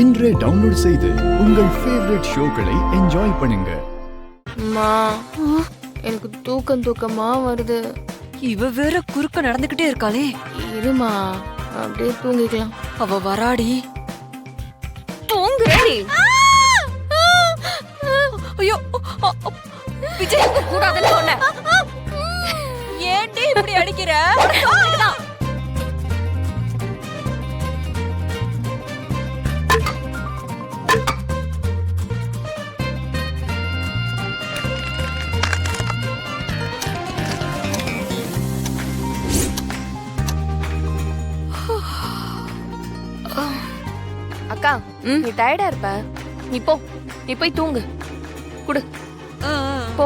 இன்றே டவுன்லோட் செய்து உங்கள் ஃபேவரட் ஷோக்களை என்ஜாய் பண்ணுங்க. அம்மா, எனக்கு தூக்கமா வருது. இவ வேற குறுக்க நடந்துகிட்டே இருக்காளே. இருமா, அப்படியே தூங்கிக்கலாம். அவ வராடி. தூங்குறேடி. ஐயோ, விஜய் கூடாதுன்னு சொன்னேன். ஏன்டி இப்படி அடிக்கிற? அக்கா, நீ டயர்டா இருப்ப, நீ போ, நீ போய் தூங்கு. குடு, போ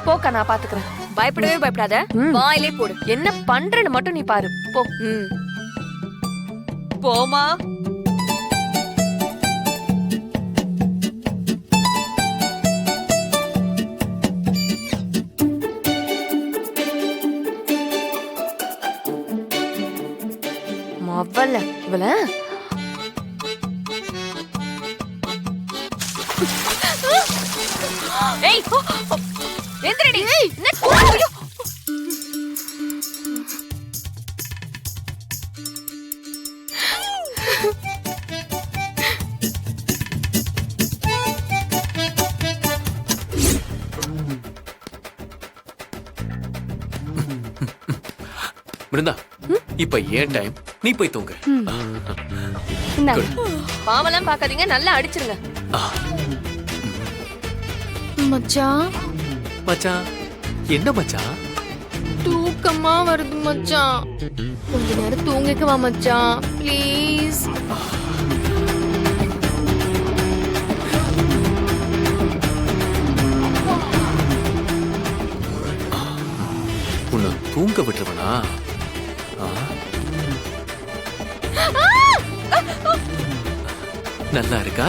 போக்கா, நான் பாத்துக்கிறேன். பயப்படவே பயப்படாத, வாயிலே போடு. என்ன பண்றேன்னு மட்டும் நீ பாரு. போ. போமா. மவள இவள ஏய், எந்திரடி. பிருந்தா, இப்ப ஏன் டைம், நீ போய் தூங்க. பாவெல்லாம் பாக்காதீங்க, நல்லா அடிச்சிருங்க. மச்சான், மச்சான், என்ன மச்சான்? தூக்கமா வருது மச்சான். கொஞ்ச நேரம் தூங்கிக்கவா மச்சான், ப்ளீஸ். உன்னை தூங்க விட்டுருவனா? நல்லா இருக்கா?